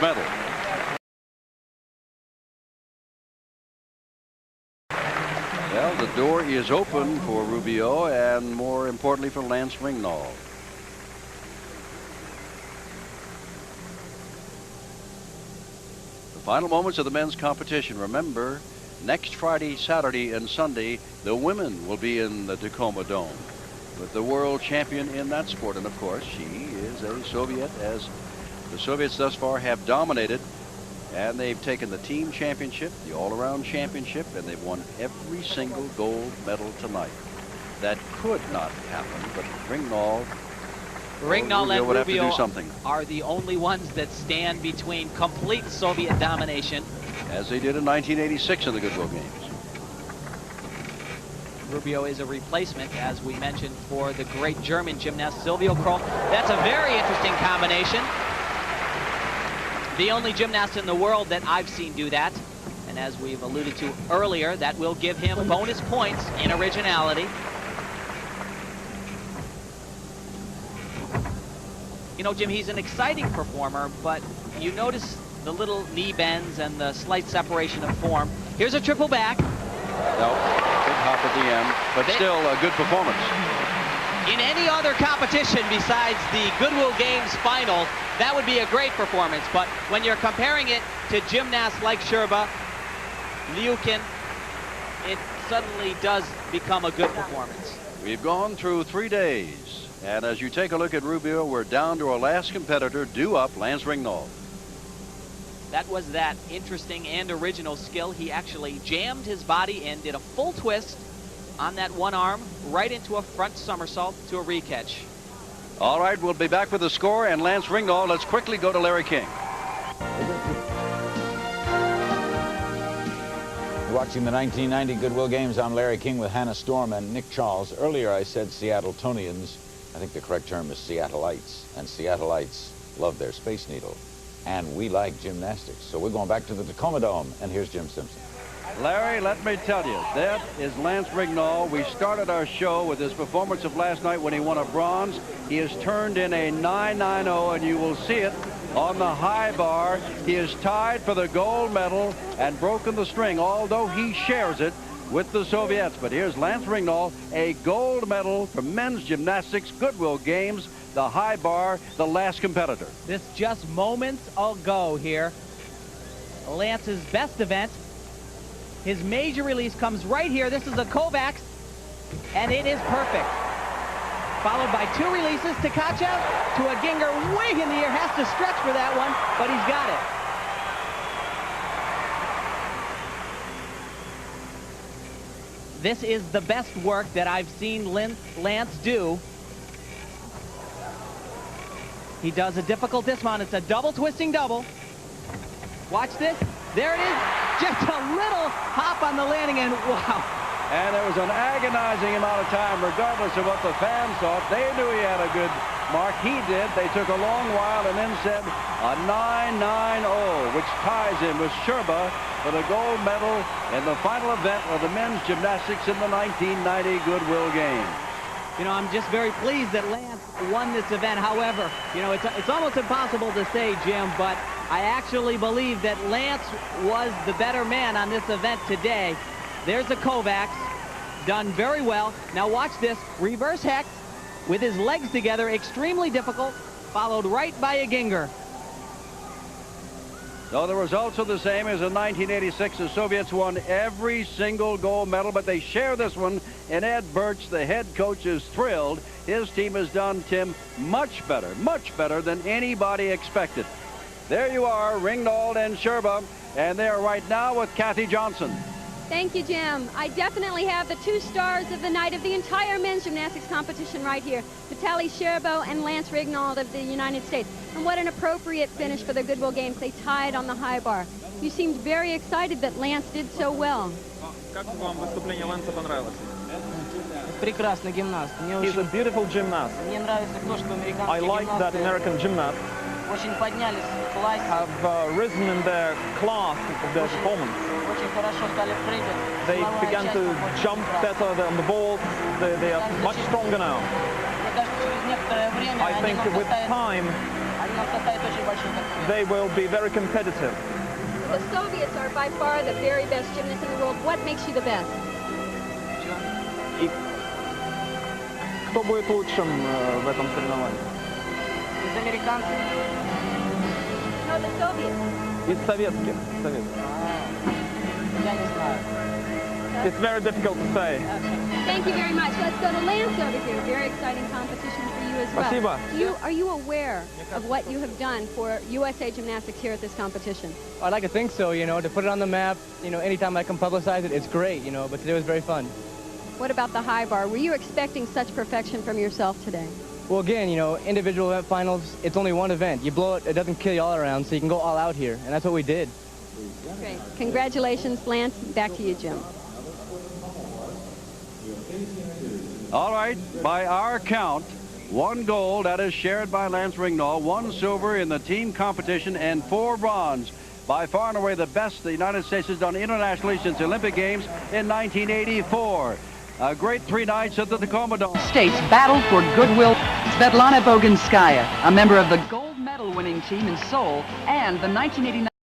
medal. Well, the door is open for Rubio and, more importantly, for Lance Ringnauld. The final moments of the men's competition. Remember, next Friday, Saturday, and Sunday, the women will be in the Tacoma Dome with the world champion in that sport. And, of course, she is a Soviet, as the Soviets thus far have dominated. And they've taken the team championship, the all-around championship, and they've won every single gold medal tonight. That could not happen, but Ringnauld and would have to do Rubio something, are the only ones that stand between complete Soviet domination, as they did in 1986 in the Goodwill Games. Rubio is a replacement, as we mentioned, for the great German gymnast Silvio Kroll. That's a very interesting combination. The only gymnast in the world that I've seen do that. And as we've alluded to earlier, that will give him bonus points in originality. You know, Jim, he's an exciting performer, but you notice the little knee bends and the slight separation of form. Here's a triple back. No, big hop at the end, but still a good performance. In any other competition besides the Goodwill Games final, that would be a great performance. But when you're comparing it to gymnasts like Sherba, Liukin, it suddenly does become a good performance. We've gone through 3 days, and as you take a look at Rubio, we're down to our last competitor, due up, Lance Ringnauld. That was that interesting and original skill. He actually jammed his body and did a full twist on that one arm right into a front somersault to a re-catch. All right, we'll be back with the score and Lance Ringnauld. Let's quickly go to Larry King. Watching the 1990 Goodwill Games, I'm Larry King with Hannah Storm and Nick Charles. Earlier I said Seattletonians. I think the correct term is Seattleites. And Seattleites love their Space Needle. And we like gymnastics. So we're going back to the Tacoma Dome. And here's Jim Simpson. Larry, let me tell you, that is Lance Ringnauld. We started our show with his performance of last night when he won a bronze. He has turned in a 9.90, and you will see it on the high bar. He is tied for the gold medal and broken the string, although he shares it with the Soviets. But here's Lance Ringnauld, a gold medal for men's gymnastics, Goodwill Games, the high bar, the last competitor. This just moments ago here. Lance's best event. His major release comes right here. This is a Kovacs, and it is perfect. Followed by 2 releases to Kachev, to a Ginger, way in the air, has to stretch for that one, but he's got it. This is the best work that I've seen Lance do. He does a difficult dismount. It's a double twisting double. Watch this. There it is. Just a little hop on the landing, and wow. And it was an agonizing amount of time, regardless of what the fans thought. They knew he had a good mark. He did. They took a long while and then said a 9.90, which ties him with Sherba for the gold medal in the final event of the men's gymnastics in the 1990 Goodwill Games. You know, I'm just very pleased that Lance won this event. However, you know, it's almost impossible to say, Jim, but I actually believe that Lance was the better man on this event today. There's a Kovacs, done very well. Now watch this, reverse hex with his legs together, extremely difficult, followed right by a Ginger. So the results are the same as in 1986. The Soviets won every single gold medal, but they share this one. And Ed Birch, the head coach, is thrilled. His team has done, Tim, much better than anybody expected. There you are, Ringnauld and Sherba, and they are right now with Kathy Johnson. Thank you, Jim. I definitely have the 2 stars of the night of the entire men's gymnastics competition right here. Vitaly Sherbo and Lance Ringnauld of the United States. And what an appropriate finish for the Goodwill Games. They tied on the high bar. You seemed very excited that Lance did so well. Прекрасный гимнаст. He's a beautiful gymnast. Мне нравится то, что американские I like that American gymnasts очень поднялись в классе. have risen in their class of their performance. Очень хорошо стали прыгать. They began to jump better on the balls. They are much stronger now. Мне кажется, через некоторое время I think with time нас хватает очень большой конкурент. They will be very competitive. The Soviets are by far the very best gymnasts in the world. What makes you the best? И кто будет лучшим в этом соревновании? Из американцев. No, the Soviets. Из советских. Я не знаю. It's very difficult to say. Thank you very much. Let's go to Lance over here. Very exciting competition for you as well. Спасибо. Are you aware of what you have done for USA Gymnastics here at this competition? I'd like to think so, you know, to put it on the map, you know, anytime I can publicize it, it's great, you know, but today was very fun. What about the high bar? Were you expecting such perfection from yourself today? Well, again, you know, individual event finals, it's only one event. You blow it, it doesn't kill you all around, so you can go all out here, and that's what we did. Great. Congratulations, Lance. Back to you, Jim. All right, by our count, 1 gold, that is shared by Lance Ringnahl, 1 silver in the team competition, and 4 bronze. By far and away the best the United States has done internationally since the Olympic Games in 1984. A great 3 nights at the Tacoma Dome. States battled for Goodwill. Svetlana Boginskaya, a member of the gold medal winning team in Seoul and the 1989